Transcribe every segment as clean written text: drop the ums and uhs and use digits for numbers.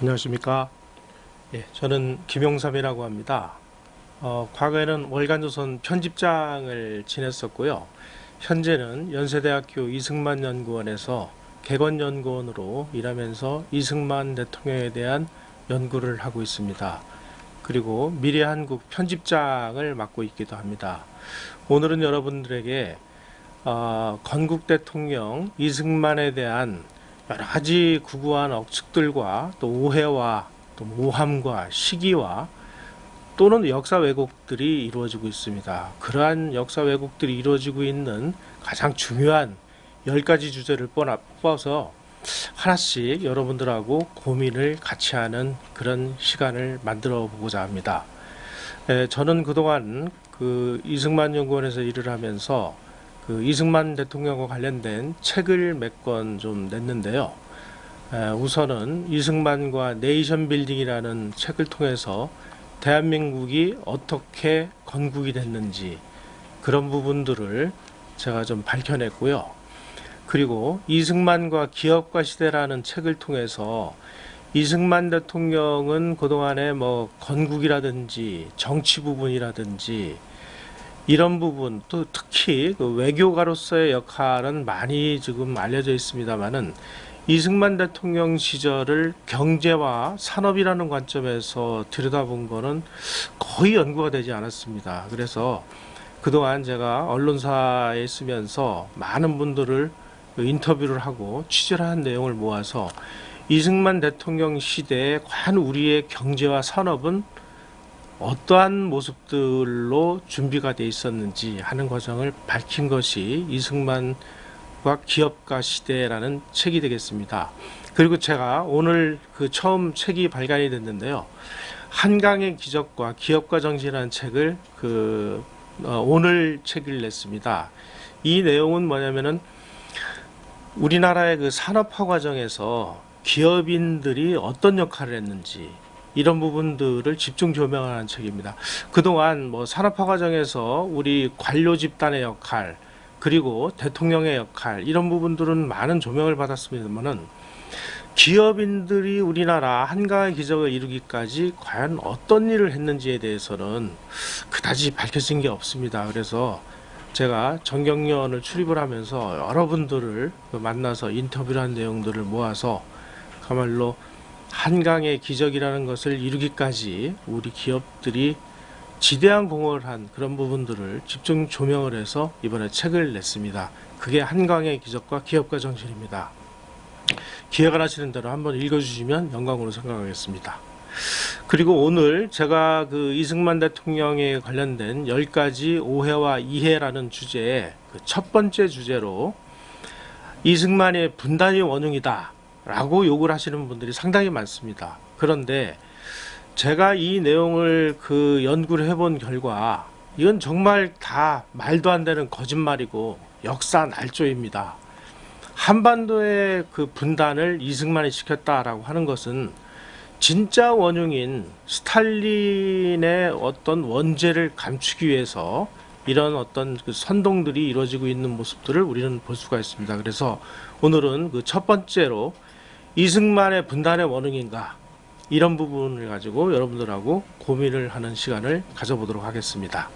안녕하십니까. 예, 저는 김용삼이라고 합니다. 과거에는 월간조선 편집장을 지냈었고요. 현재는 연세대학교 이승만 연구원에서 객원연구원으로 일하면서 이승만 대통령에 대한 연구를 하고 있습니다. 그리고 미래한국 편집장을 맡고 있기도 합니다. 오늘은 여러분들에게 건국 대통령 이승만에 대한 여러 가지 구구한 억측들과 또 오해와 또 모함과 시기와 또는 역사 왜곡들이 이루어지고 있습니다. 그러한 역사 왜곡들이 이루어지고 있는 가장 중요한 10가지 주제를 뽑아서 하나씩 여러분들하고 고민을 같이 하는 그런 시간을 만들어 보고자 합니다. 저는 그동안 이승만 연구원에서 일을 하면서 이승만 대통령과 관련된 책을 몇 권 좀 냈는데요. 우선은 이승만과 네이션 빌딩이라는 책을 통해서 대한민국이 어떻게 건국이 됐는지 그런 부분들을 제가 좀 밝혀냈고요. 그리고 이승만과 기업가 시대라는 책을 통해서 이승만 대통령은 그동안에 건국이라든지 정치 부분이라든지 이런 부분, 또 특히 외교가로서의 역할은 많이 지금 알려져 있습니다만은 이승만 대통령 시절을 경제와 산업이라는 관점에서 들여다본 거는 거의 연구가 되지 않았습니다. 그래서 그동안 제가 언론사에 있으면서 많은 분들을 인터뷰를 하고 취재를 한 내용을 모아서 이승만 대통령 시대에 과연 우리의 경제와 산업은 어떠한 모습들로 준비가 돼 있었는지 하는 과정을 밝힌 것이 이승만과 기업가 시대라는 책이 되겠습니다. 그리고 제가 오늘 처음 책이 발간이 됐는데요. 한강의 기적과 기업가 정신이라는 책을 오늘 책을 냈습니다. 이 내용은 뭐냐면은 우리나라의 산업화 과정에서 기업인들이 어떤 역할을 했는지 이런 부분들을 집중 조명하는 책입니다. 그동안 산업화 과정에서 우리 관료 집단의 역할 그리고 대통령의 역할 이런 부분들은 많은 조명을 받았습니다만은 기업인들이 우리나라 한강의 기적을 이루기까지 과연 어떤 일을 했는지에 대해서는 그다지 밝혀진 게 없습니다. 그래서 제가 정경련을 출입을 하면서 여러분들을 만나서 인터뷰를 한 내용들을 모아서 그야말로 한강의 기적이라는 것을 이루기까지 우리 기업들이 지대한 공헌을 한 그런 부분들을 집중 조명을 해서 이번에 책을 냈습니다. 그게 한강의 기적과 기업가 정신입니다. 기회가 나시는 대로 한번 읽어주시면 영광으로 생각하겠습니다. 그리고 오늘 제가 이승만 대통령에 관련된 10가지 오해와 이해라는 주제의 첫 번째 주제로 이승만의 분단이 원흉이다 라고 욕을 하시는 분들이 상당히 많습니다. 그런데 제가 이 내용을 연구를 해본 결과 이건 정말 다 말도 안 되는 거짓말이고 역사 날조입니다. 한반도의 분단을 이승만이 시켰다라고 하는 것은 진짜 원흉인 스탈린의 어떤 원죄를 감추기 위해서 이런 어떤 선동들이 이루어지고 있는 모습들을 우리는 볼 수가 있습니다. 그래서 오늘은 첫 번째로 이승만의 분단의 원흉인가 이런 부분을 가지고 여러분들하고 고민을 하는 시간을 가져보도록 하겠습니다.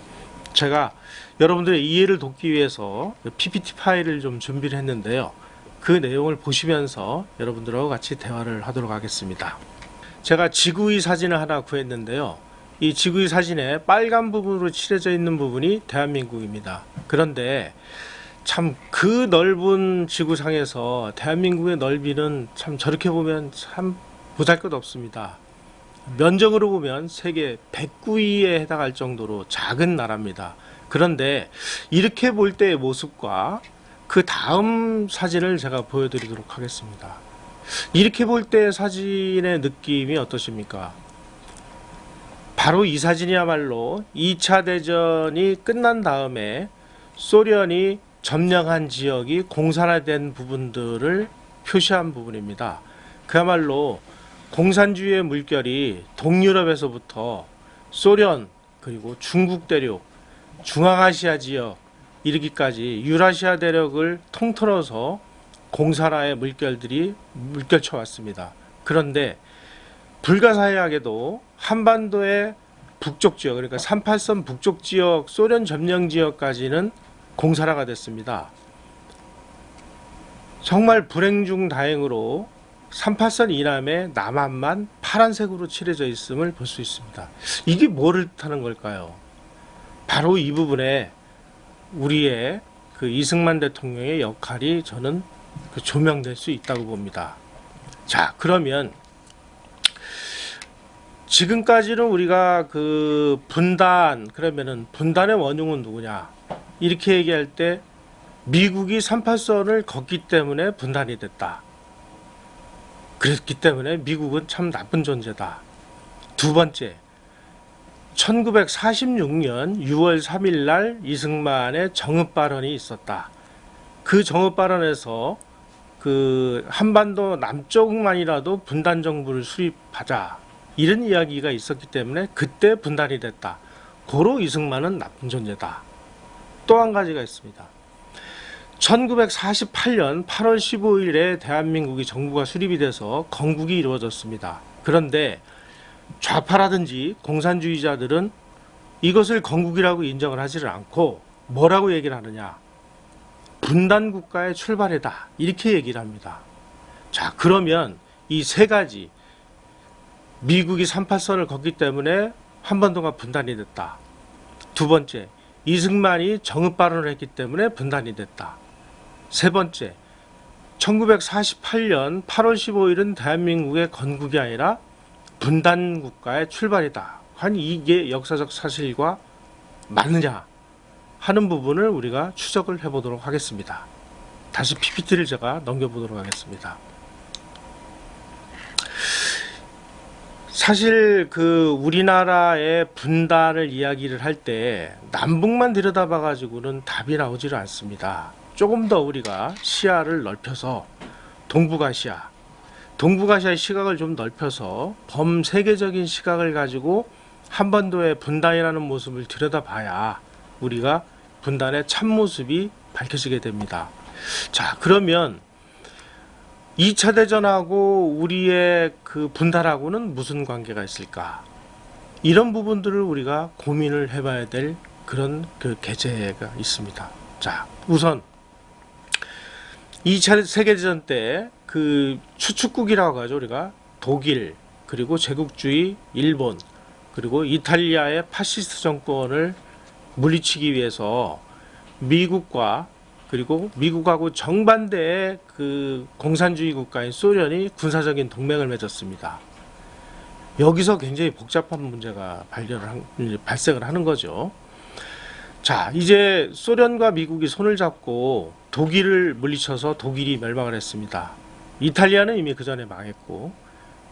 제가 여러분들의 이해를 돕기 위해서 PPT 파일을 좀 준비를 했는데요. 그 내용을 보시면서 여러분들하고 같이 대화를 하도록 하겠습니다. 제가 지구의 사진을 하나 구했는데요. 이 지구의 사진에 빨간 부분으로 칠해져 있는 부분이 대한민국입니다. 그런데 참 넓은 지구상에서 대한민국의 넓이는 참 저렇게 보면 참 보잘것없습니다. 면적으로 보면 세계 109위에 해당할 정도로 작은 나라입니다. 그런데 이렇게 볼 때의 모습과 그 다음 사진을 제가 보여드리도록 하겠습니다. 이렇게 볼 때 사진의 느낌이 어떠십니까? 바로 이 사진이야말로 2차 대전이 끝난 다음에 소련이 점령한 지역이 공산화된 부분들을 표시한 부분입니다. 그야말로 공산주의의 물결이 동유럽에서부터 소련 그리고 중국 대륙, 중앙아시아 지역 이르기까지 유라시아 대륙을 통틀어서 공산화의 물결들이 물결쳐 왔습니다. 그런데 불가사의하게도 한반도의 북쪽 지역, 그러니까 38선 북쪽 지역, 소련 점령 지역까지는 공사라가 됐습니다. 정말 불행 중 다행으로 38선 이남의 남한만 파란색으로 칠해져 있음을 볼 수 있습니다. 이게 뭐를 뜻하는 걸까요? 바로 이 부분에 우리의 그 이승만 대통령의 역할이 저는 조명될 수 있다고 봅니다. 자, 그러면 지금까지는 우리가 그 분단, 그러면은 분단의 원흉은 누구냐? 이렇게 얘기할 때 미국이 38선을 걷기 때문에 분단이 됐다. 그랬기 때문에 미국은 참 나쁜 존재다. 두 번째, 1946년 6월 3일 날 이승만의 정읍 발언이 있었다. 그 정읍 발언에서 그 한반도 남쪽만이라도 분단 정부를 수립하자, 이런 이야기가 있었기 때문에 그때 분단이 됐다. 고로 이승만은 나쁜 존재다. 또 한 가지가 있습니다. 1948년 8월 15일에 대한민국이 정부가 수립이 돼서 건국이 이루어졌습니다. 그런데 좌파라든지 공산주의자들은 이것을 건국이라고 인정을 하지를 않고 뭐라고 얘기를 하느냐? 분단국가의 출발이다. 이렇게 얘기를 합니다. 자, 그러면 이 세 가지, 미국이 38선을 걷기 때문에 한반도가 분단이 됐다. 두 번째, 이승만이 정읍 발언을 했기 때문에 분단이 됐다. 세 번째, 1948년 8월 15일은 대한민국의 건국이 아니라 분단 국가의 출발이다. 과연 이게 역사적 사실과 맞느냐 하는 부분을 우리가 추적을 해보도록 하겠습니다. 다시 PPT를 제가 넘겨보도록 하겠습니다. 사실 그 우리나라의 분단을 이야기를 할 때 남북만 들여다봐 가지고는 답이 나오지를 않습니다. 조금 더 우리가 시야를 넓혀서 동북아시아의 시각을 좀 넓혀서 범세계적인 시각을 가지고 한반도의 분단이라는 모습을 들여다봐야 우리가 분단의 참모습이 밝혀지게 됩니다. 자, 그러면 2차 대전하고 우리의 그 분단하고는 무슨 관계가 있을까? 이런 부분들을 우리가 고민을 해봐야 될 그런 그 계제가 있습니다. 자, 우선 2차 세계대전 때 그 추축국이라고 하죠. 우리가 독일, 그리고 제국주의 일본, 그리고 이탈리아의 파시스트 정권을 물리치기 위해서 미국과 그리고 미국하고 정반대의 그 공산주의 국가인 소련이 군사적인 동맹을 맺었습니다. 여기서 굉장히 복잡한 문제가 발생을 하는 거죠. 자, 이제 소련과 미국이 손을 잡고 독일을 물리쳐서 독일이 멸망을 했습니다. 이탈리아는 이미 그 전에 망했고,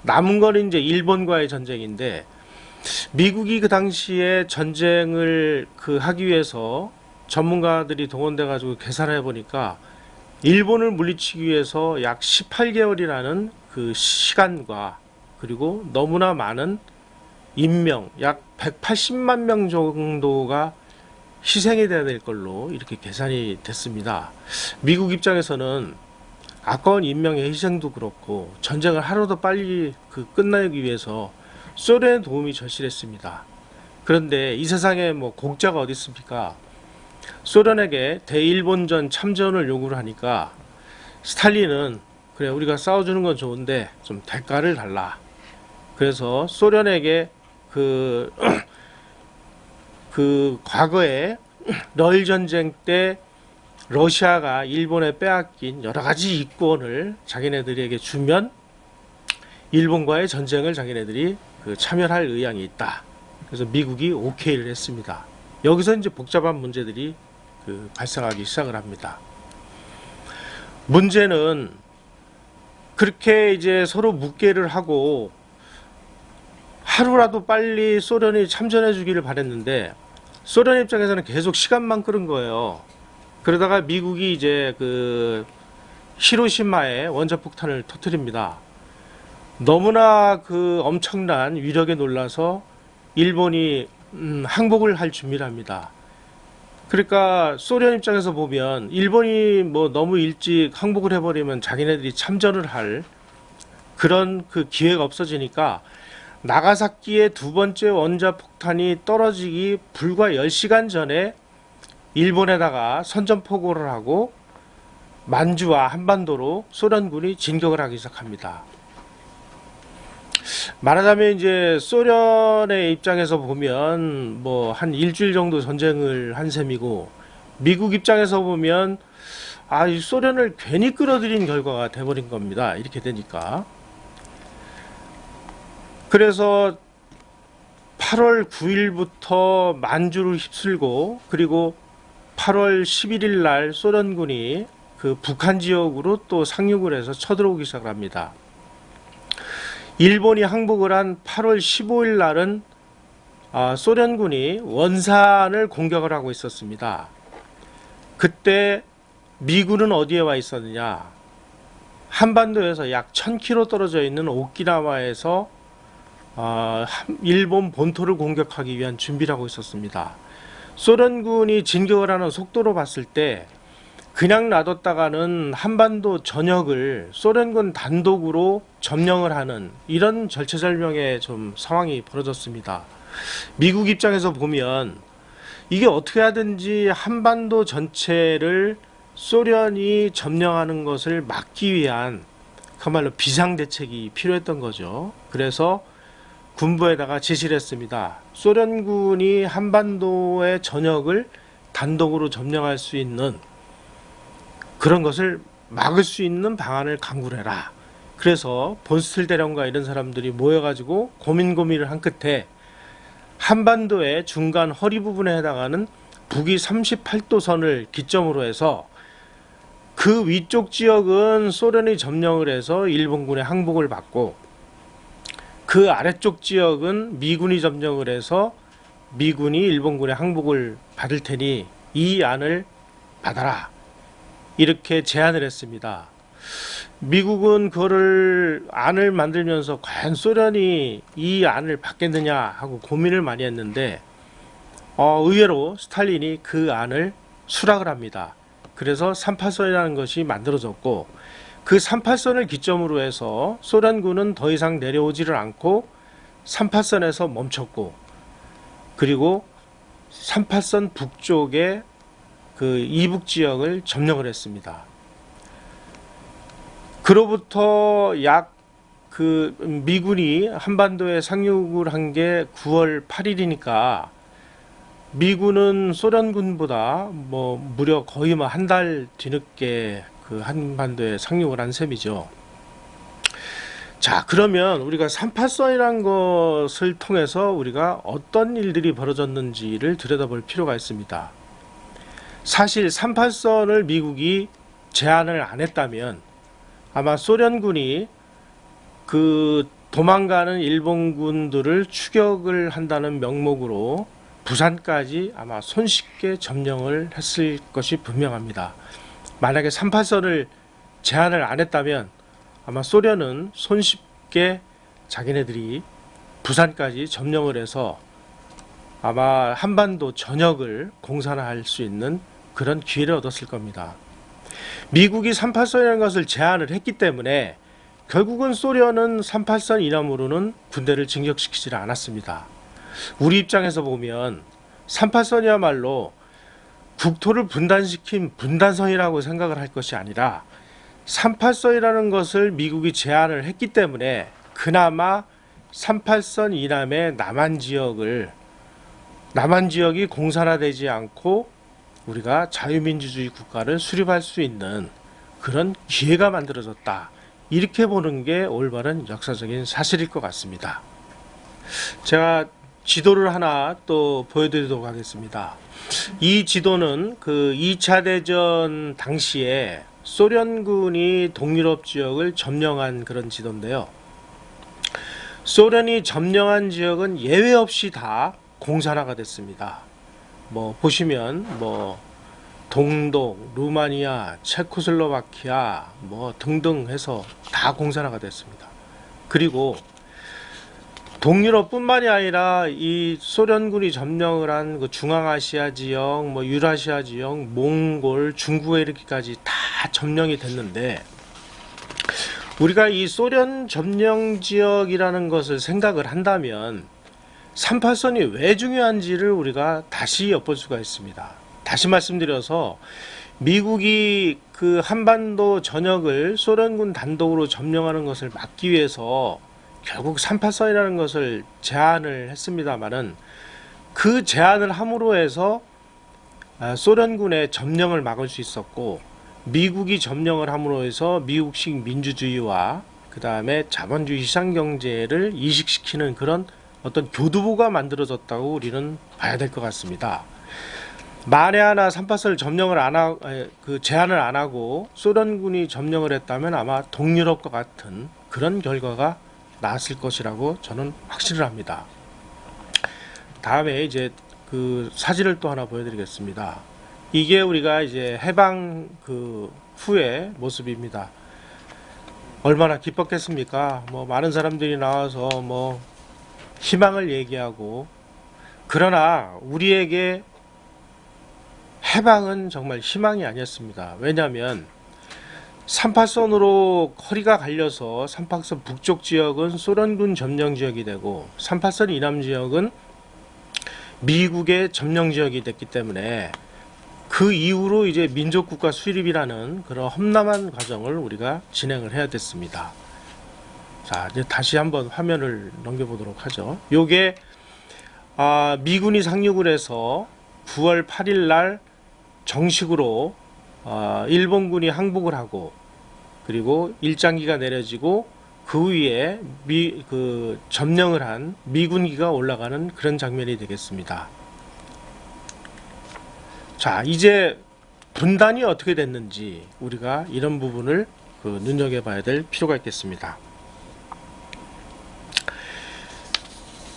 남은 거는 이제 일본과의 전쟁인데, 미국이 그 당시에 전쟁을 하기 위해서 전문가들이 동원돼 가지고 계산을 해보니까 일본을 물리치기 위해서 약 18개월이라는 그 시간과 그리고 너무나 많은 인명, 약 180만 명 정도가 희생이 돼야 될 걸로 이렇게 계산이 됐습니다. 미국 입장에서는 아까운 인명의 희생도 그렇고 전쟁을 하루도 빨리 끝나기 위해서 소련의 도움이 절실했습니다. 그런데 이 세상에 뭐 공짜가 어디 있습니까? 소련에게 대일본전 참전을 요구를 하니까 스탈린은 그래, 우리가 싸워주는 건 좋은데 좀 대가를 달라. 그래서 소련에게 그 과거에 러일 전쟁 때 러시아가 일본에 빼앗긴 여러 가지 이권을 자기네들에게 주면 일본과의 전쟁을 자기네들이 참여할 의향이 있다. 그래서 미국이 오케이를 했습니다. 여기서 이제 복잡한 문제들이 발생하기 시작을 합니다. 문제는 그렇게 이제 서로 묵계를 하고 하루라도 빨리 소련이 참전해 주기를 바랬는데 소련 입장에서는 계속 시간만 끄는 거예요. 그러다가 미국이 이제 히로시마에 원자폭탄을 터뜨립니다. 너무나 엄청난 위력에 놀라서 일본이 항복을 할 준비를 합니다. 그러니까 소련 입장에서 보면 일본이 뭐 너무 일찍 항복을 해버리면 자기네들이 참전을 할 그런 기회가 없어지니까 나가사키의 두 번째 원자폭탄이 떨어지기 불과 10시간 전에 일본에다가 선전포고를 하고 만주와 한반도로 소련군이 진격을 하기 시작합니다. 말하자면 이제 소련의 입장에서 보면 뭐 한 일주일 정도 전쟁을 한 셈이고, 미국 입장에서 보면 이 소련을 괜히 끌어들인 결과가 돼버린 겁니다. 이렇게 되니까. 그래서 8월 9일부터 만주를 휩쓸고, 그리고 8월 11일 날 소련군이 그 북한 지역으로 또 상륙을 해서 쳐들어오기 시작합니다. 일본이 항복을 한 8월 15일 날은 소련군이 원산을 공격을 하고 있었습니다. 그때 미군은 어디에 와 있었느냐? 한반도에서 약 1000km 떨어져 있는 오키나와에서 일본 본토를 공격하기 위한 준비를 하고 있었습니다. 소련군이 진격을 하는 속도로 봤을 때 그냥 놔뒀다가는 한반도 전역을 소련군 단독으로 점령을 하는 이런 절체절명의 좀 상황이 벌어졌습니다. 미국 입장에서 보면 이게 어떻게 하든지 한반도 전체를 소련이 점령하는 것을 막기 위한 그야말로 비상대책이 필요했던 거죠. 그래서 군부에다가 지시를 했습니다. 소련군이 한반도의 전역을 단독으로 점령할 수 있는 그런 것을 막을 수 있는 방안을 강구를 해라. 그래서 본스틸 대령과 이런 사람들이 모여가지고 고민을 한 끝에 한반도의 중간 허리 부분에 해당하는 북위 38도선을 기점으로 해서 그 위쪽 지역은 소련이 점령을 해서 일본군의 항복을 받고, 그 아래쪽 지역은 미군이 점령을 해서 미군이 일본군의 항복을 받을 테니 이 안을 받아라. 이렇게 제안을 했습니다. 미국은 그거를 안을 만들면서 과연 소련이 이 안을 받겠느냐 하고 고민을 많이 했는데 의외로 스탈린이 그 안을 수락을 합니다. 그래서 38선이라는 것이 만들어졌고, 그 38선을 기점으로 해서 소련군은 더 이상 내려오지를 않고 38선에서 멈췄고, 그리고 38선 북쪽에 그 이북 지역을 점령을 했습니다. 그로부터 약 그 미군이 한반도에 상륙을 한 게 9월 8일이니까 미군은 소련군보다 무려 거의 한 달 뒤늦게 그 한반도에 상륙을 한 셈이죠. 자, 그러면 우리가 38선이라는 것을 통해서 우리가 어떤 일들이 벌어졌는지를 들여다볼 필요가 있습니다. 사실 38선을 미국이 제안을 안 했다면 아마 소련군이 그 도망가는 일본군들을 추격을 한다는 명목으로 부산까지 아마 손쉽게 점령을 했을 것이 분명합니다. 만약에 38선을 제안을 안 했다면 아마 소련은 손쉽게 자기네들이 부산까지 점령을 해서 아마 한반도 전역을 공산화할 수 있는 그런 기회를 얻었을 겁니다. 미국이 38선이라는 것을 제안을 했기 때문에 결국은 소련은 38선 이남으로는 군대를 진격시키지 않았습니다. 우리 입장에서 보면 38선이야말로 국토를 분단시킨 분단선이라고 생각을 할 것이 아니라 38선이라는 것을 미국이 제안을 했기 때문에 그나마 38선 이남의 남한 지역이 공산화되지 않고 우리가 자유민주주의 국가를 수립할 수 있는 그런 기회가 만들어졌다. 이렇게 보는 게 올바른 역사적인 사실일 것 같습니다. 제가 지도를 하나 또 보여드리도록 하겠습니다. 이 지도는 그 2차 대전 당시에 소련군이 동유럽 지역을 점령한 그런 지도인데요. 소련이 점령한 지역은 예외 없이 다 공산화가 됐습니다. 보시면 동독, 루마니아, 체코슬로바키아 등등 해서 다 공산화가 됐습니다. 그리고 동유럽뿐만이 아니라 이 소련군이 점령을 한 그 중앙아시아 지역, 유라시아 지역, 몽골, 중국에 이렇게까지 다 점령이 됐는데, 우리가 이 소련 점령 지역이라는 것을 생각을 한다면 38선이 왜 중요한지를 우리가 다시 엿볼 수가 있습니다. 다시 말씀드려서 미국이 그 한반도 전역을 소련군 단독으로 점령하는 것을 막기 위해서 결국 38선이라는 것을 제안을 했습니다마는 그 제안을 함으로 해서 소련군의 점령을 막을 수 있었고, 미국이 점령을 함으로 해서 미국식 민주주의와 그 다음에 자본주의 시장경제를 이식시키는 그런 어떤 교두보가 만들어졌다고 우리는 봐야 될 것 같습니다. 만에 하나 38선을 점령을 제안을 안 하고 소련군이 점령을 했다면 아마 동유럽과 같은 그런 결과가 나왔을 것이라고 저는 확신을 합니다. 다음에 이제 그 사진을 또 하나 보여드리겠습니다. 이게 우리가 이제 해방 그 후의 모습입니다. 얼마나 기뻤겠습니까? 뭐 많은 사람들이 나와서 뭐 희망을 얘기하고, 그러나 우리에게 해방은 정말 희망이 아니었습니다. 왜냐하면 38선으로 허리가 갈려서 38선 북쪽 지역은 소련군 점령 지역이 되고 38선 이남 지역은 미국의 점령 지역이 됐기 때문에 그 이후로 이제 민족국가 수립이라는 그런 험난한 과정을 우리가 진행을 해야 됐습니다. 자, 이제 다시 한번 화면을 넘겨보도록 하죠. 요게 미군이 상륙을 해서 9월 8일 날 정식으로 일본군이 항복을 하고, 그리고 일장기가 내려지고 그 위에 점령을 한 미군기가 올라가는 그런 장면이 되겠습니다. 자, 이제 분단이 어떻게 됐는지 우리가 이런 부분을 눈여겨봐야 될 필요가 있겠습니다.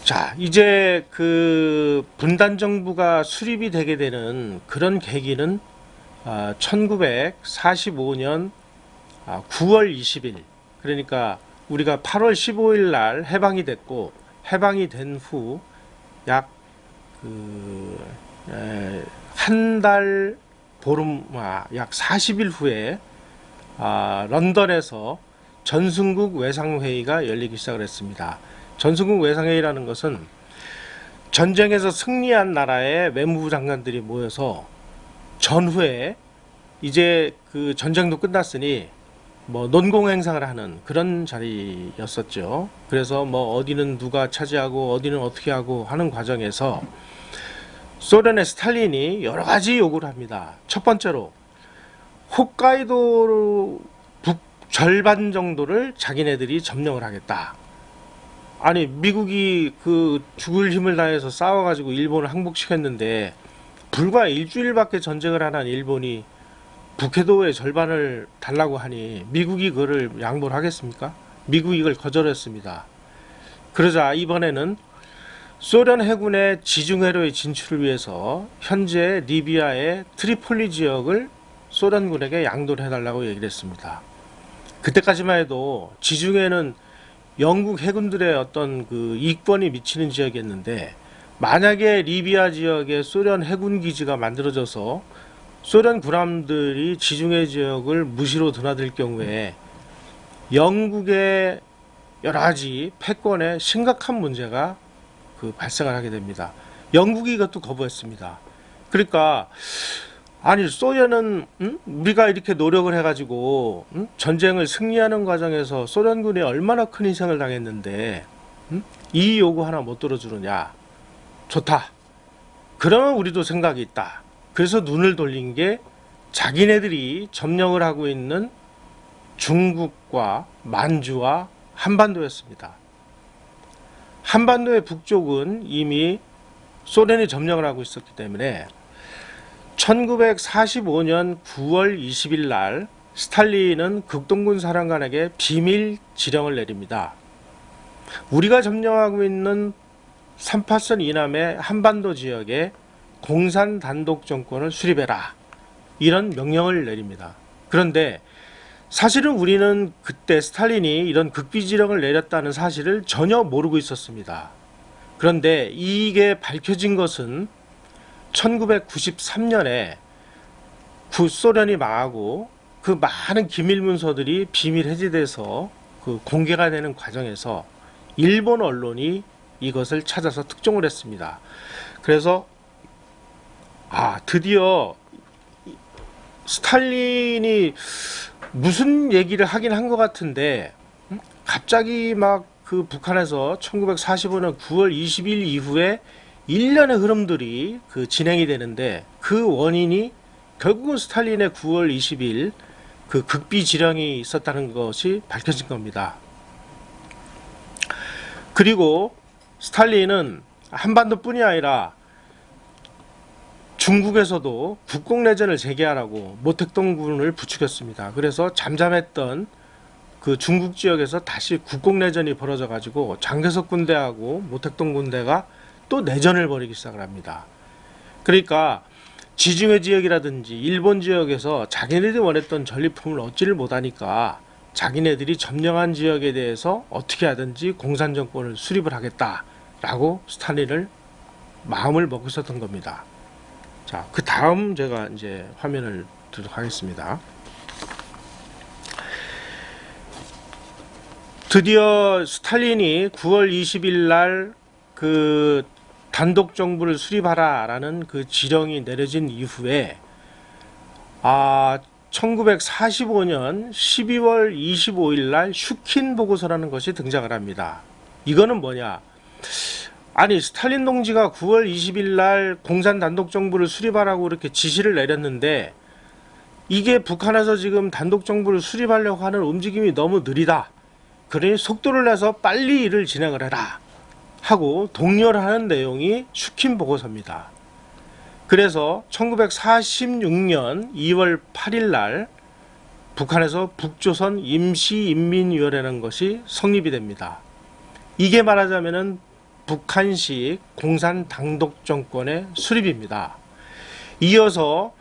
자, 이제 그 분단 정부가 수립이 되게 되는 그런 계기는 1945년 9월 20일, 그러니까 우리가 8월 15일 날 해방이 됐고, 해방이 된 후 약 한 달 보름, 약 40일 후에 런던에서 전순국 외상회의가 열리기 시작을 했습니다. 전순국 외상회의라는 것은 전쟁에서 승리한 나라의 외무부 장관들이 모여서 전후에 이제 그 전쟁도 끝났으니 뭐 논공행상을 하는 그런 자리였었죠. 그래서 뭐 어디는 누가 차지하고 어디는 어떻게 하고 하는 과정에서 소련의 스탈린이 여러 가지 요구를 합니다. 첫 번째로 홋카이도 북 절반 정도를 자기네들이 점령을 하겠다. 아니, 미국이 그 죽을 힘을 다해서 싸워가지고 일본을 항복시켰는데 불과 일주일밖에 전쟁을 안 한 일본이 북해도의 절반을 달라고 하니 미국이 그거를 양보를 하겠습니까? 미국이 이걸 거절했습니다. 그러자 이번에는 소련 해군의 지중해로의 진출을 위해서 현재 리비아의 트리폴리 지역을 소련군에게 양도를 해달라고 얘기를 했습니다. 그때까지만 해도 지중해는 영국 해군들의 어떤 그 이권이 미치는 지역이었는데, 만약에 리비아 지역에 소련 해군 기지가 만들어져서 소련 군함들이 지중해 지역을 무시로 드나들 경우에 영국의 여러 가지 패권에 심각한 문제가 발생을 하게 됩니다. 영국이 이것도 거부했습니다. 그러니까 아니, 소련은 우리가 이렇게 노력을 해가지고 전쟁을 승리하는 과정에서 소련군이 얼마나 큰 희생을 당했는데 이 요구 하나 못 들어주느냐. 좋다. 그러면 우리도 생각이 있다. 그래서 눈을 돌린 게 자기네들이 점령을 하고 있는 중국과 만주와 한반도였습니다. 한반도의 북쪽은 이미 소련이 점령을 하고 있었기 때문에 1945년 9월 20일 날 스탈린은 극동군 사령관에게 비밀 지령을 내립니다. 우리가 점령하고 있는 38선 이남의 한반도 지역에 공산 단독 정권을 수립해라. 이런 명령을 내립니다. 그런데 사실은 우리는 그때 스탈린이 이런 극비지령을 내렸다는 사실을 전혀 모르고 있었습니다. 그런데 이게 밝혀진 것은 1993년에 구소련이 망하고 그 많은 기밀 문서들이 비밀 해제돼서 그 공개가 되는 과정에서 일본 언론이 이것을 찾아서 특종을 했습니다. 그래서 드디어 스탈린이 무슨 얘기를 하긴 한 것 같은데 갑자기 막 그 북한에서 1945년 9월 20일 이후에 일련의 흐름들이 그 진행이 되는데 그 원인이 결국은 스탈린의 9월 20일 그 극비지령이 있었다는 것이 밝혀진 겁니다. 그리고 스탈린은 한반도뿐이 아니라 중국에서도 국공내전을 재개하라고 모택동군을 부추겼습니다. 그래서 잠잠했던 그 중국 지역에서 다시 국공내전이 벌어져 가지고 장개석 군대하고 모택동 군대가 또 내전을 벌이기 시작을 합니다. 그러니까 지중해 지역이라든지 일본 지역에서 자기네들이 원했던 전리품을 얻지를 못하니까 자기네들이 점령한 지역에 대해서 어떻게 하든지 공산정권을 수립을 하겠다라고 스탈린을 마음을 먹고 있었던 겁니다. 자, 그 다음 제가 이제 화면을 드리도록 하겠습니다. 드디어 스탈린이 9월 20일 날 그 단독 정부를 수립하라라는 그 지령이 내려진 이후에 1945년 12월 25일 날 슈킨 보고서라는 것이 등장을 합니다. 이거는 뭐냐? 아니, 스탈린 동지가 9월 20일 날 공산 단독 정부를 수립하라고 이렇게 지시를 내렸는데 이게 북한에서 지금 단독 정부를 수립하려고 하는 움직임이 너무 느리다. 그러니 속도를 내서 빨리 일을 진행을 해라 하고 독려를 하는 내용이 슈킨 보고서입니다. 그래서 1946년 2월 8일 날 북한에서 북조선 임시인민위원회라는 것이 성립이 됩니다. 이게 말하자면은 북한식 공산 단독 정권의 수립입니다. 이어서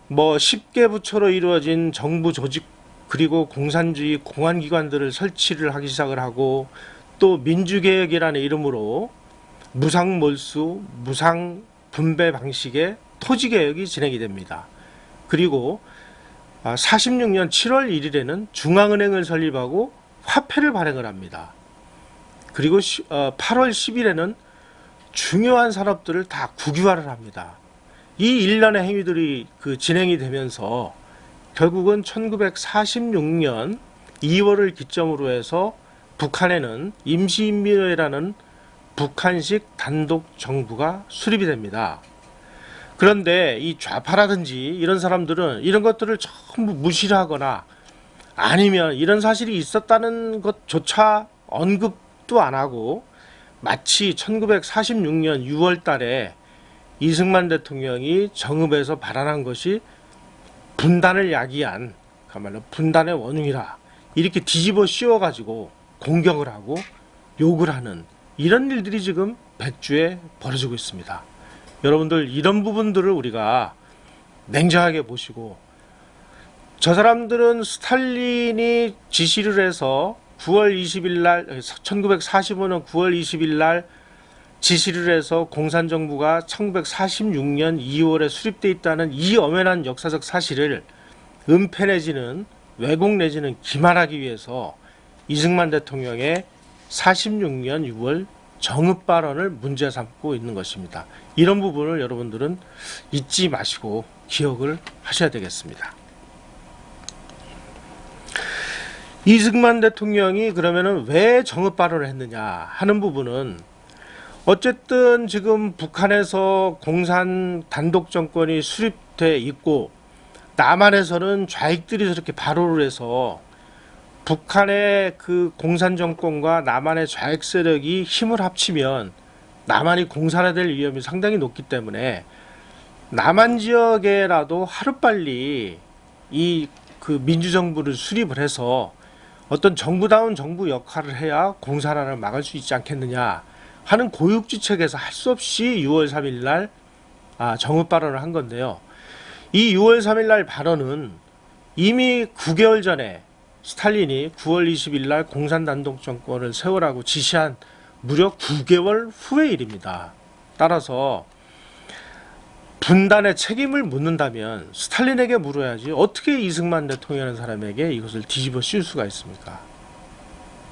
10개 부처로 이루어진 정부 조직 그리고 공산주의 공안기관들을 설치를 하기 시작을 하고 또 민주개혁이라는 이름으로 무상몰수, 무상분배 방식의 토지개혁이 진행이 됩니다. 그리고 46년 7월 1일에는 중앙은행을 설립하고 화폐를 발행을 합니다. 그리고 8월 10일에는 중요한 산업들을 다 국유화를 합니다. 이 일련의 행위들이 진행이 되면서 결국은 1946년 2월을 기점으로 해서 북한에는 임시인민회라는 북한식 단독 정부가 수립이 됩니다. 그런데 이 좌파라든지 이런 사람들은 이런 것들을 전부 무시를 하거나 아니면 이런 사실이 있었다는 것조차 언급도 안 하고 마치 1946년 6월 달에 이승만 대통령이 정읍에서 발언한 것이 분단을 야기한 그야말로 분단의 원흉이라 이렇게 뒤집어 씌워가지고 공격을 하고 욕을 하는 이런 일들이 지금 백주에 벌어지고 있습니다. 여러분들 이런 부분들을 우리가 냉정하게 보시고 저 사람들은 스탈린이 지시를 해서 9월 20일 날 1945년 9월 20일 날 지시를 해서 공산정부가 1946년 2월에 수립되어 있다는 이 엄연한 역사적 사실을 은폐 내지는 왜곡 내지는 기만하기 위해서 이승만 대통령의 46년 6월 정읍 발언을 문제 삼고 있는 것입니다. 이런 부분을 여러분들은 잊지 마시고 기억을 하셔야 되겠습니다. 이승만 대통령이 그러면은 왜 정읍 발언을 했느냐 하는 부분은 어쨌든 지금 북한에서 공산 단독 정권이 수립돼 있고 남한에서는 좌익들이 저렇게 발호를 해서 북한의 그 공산 정권과 남한의 좌익 세력이 힘을 합치면 남한이 공산화될 위험이 상당히 높기 때문에 남한 지역에라도 하루빨리 이 그 민주정부를 수립을 해서 어떤 정부다운 정부 역할을 해야 공산화를 막을 수 있지 않겠느냐 하는 고육지책에서 할 수 없이 6월 3일 날 정읍 발언을 한 건데요. 이 6월 3일 날 발언은 이미 9개월 전에 스탈린이 9월 20일 날 공산 단독 정권을 세우라고 지시한 무려 9개월 후의 일입니다. 따라서 분단의 책임을 묻는다면 스탈린에게 물어야지 어떻게 이승만 대통령이라는 사람에게 이것을 뒤집어 씌울 수가 있습니까?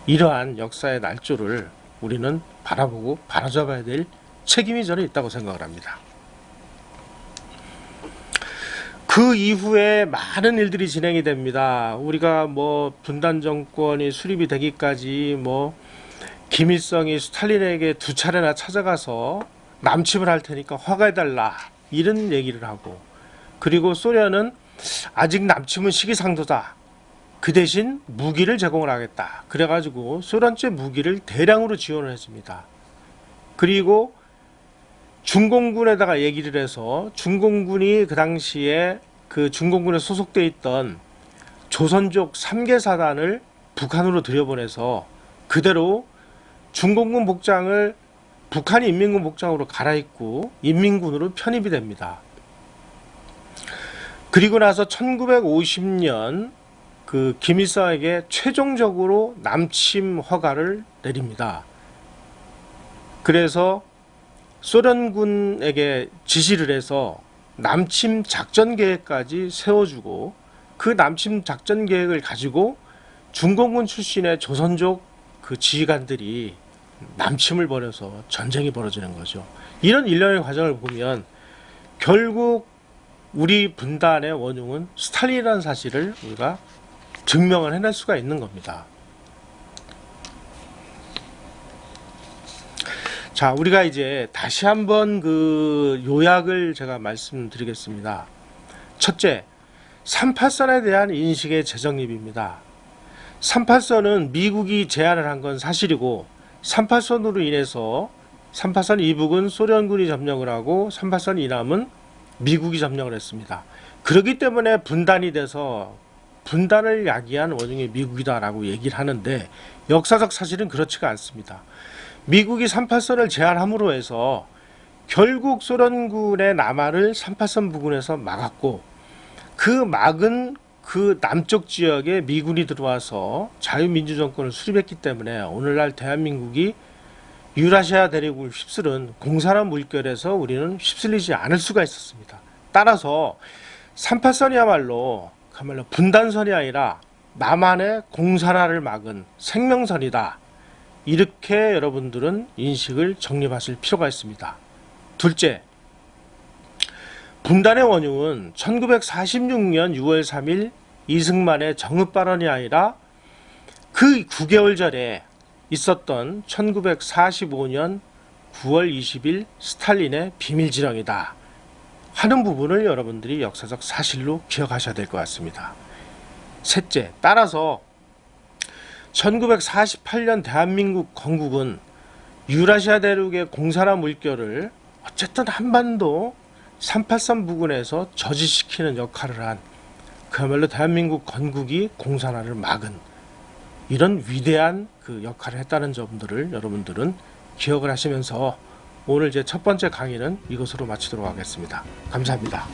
이러한 역사의 날조를 우리는 바라보고 바라잡아야 될 책임이 저는 있다고 생각을 합니다. 그 이후에 많은 일들이 진행이 됩니다. 우리가 뭐 분단 정권이 수립이 되기까지 뭐 김일성이 스탈린에게 2차례나 찾아가서 남침을 할 테니까 허가해달라 이런 얘기를 하고, 그리고 소련은 아직 남침은 시기상조다, 그 대신 무기를 제공을 하겠다, 그래가지고 소련제 무기를 대량으로 지원을 했습니다. 그리고 중공군에다가 얘기를 해서 중공군이 그 당시에 그 중공군에 소속되어 있던 조선족 3개 사단을 북한으로 들여보내서 그대로 중공군 복장을 북한 인민군 복장으로 갈아입고 인민군으로 편입이 됩니다. 그리고 나서 1950년 그 김일성에게 최종적으로 남침 허가를 내립니다. 그래서 소련군에게 지시를 해서 남침 작전 계획까지 세워주고, 그 남침 작전 계획을 가지고 중공군 출신의 조선족 그 지휘관들이 남침을 벌여서 전쟁이 벌어지는 거죠. 이런 일련의 과정을 보면 결국 우리 분단의 원흉은 스탈린이라는 사실을 우리가 증명을 해낼 수가 있는 겁니다. 자, 우리가 이제 다시 한번 그 요약을 제가 말씀드리겠습니다. 첫째, 38선에 대한 인식의 재정립입니다. 38선은 미국이 제안을 한 건 사실이고, 38선으로 인해서 38선 이북은 소련군이 점령을 하고 38선 이남은 미국이 점령을 했습니다. 그렇기 때문에 분단이 돼서 분단을 야기한 원흉이 미국이다라고 얘기를 하는데, 역사적 사실은 그렇지가 않습니다. 미국이 38선을 제안함으로 해서 결국 소련군의 남하를 38선 부근에서 막았고, 그 막은 그 남쪽 지역에 미군이 들어와서 자유민주정권을 수립했기 때문에 오늘날 대한민국이 유라시아 대륙을 휩쓸은 공산화 물결에서 우리는 휩쓸리지 않을 수가 있었습니다. 따라서 38선이야말로 분단선이 아니라 남한의 공산화를 막은 생명선이다, 이렇게 여러분들은 인식을 정립하실 필요가 있습니다. 둘째, 분단의 원흉은 1946년 6월 3일 이승만의 정읍 발언이 아니라 그 9개월 전에 있었던 1945년 9월 20일 스탈린의 비밀지령이다 하는 부분을 여러분들이 역사적 사실로 기억하셔야 될 것 같습니다. 셋째, 따라서 1948년 대한민국 건국은 유라시아 대륙의 공산화 물결을 어쨌든 한반도 38선 부근에서 저지시키는 역할을 한, 그야말로 대한민국 건국이 공산화를 막은 이런 위대한 그 역할을 했다는 점들을 여러분들은 기억을 하시면서 오늘 제 첫 번째 강의는 이것으로 마치도록 하겠습니다. 감사합니다.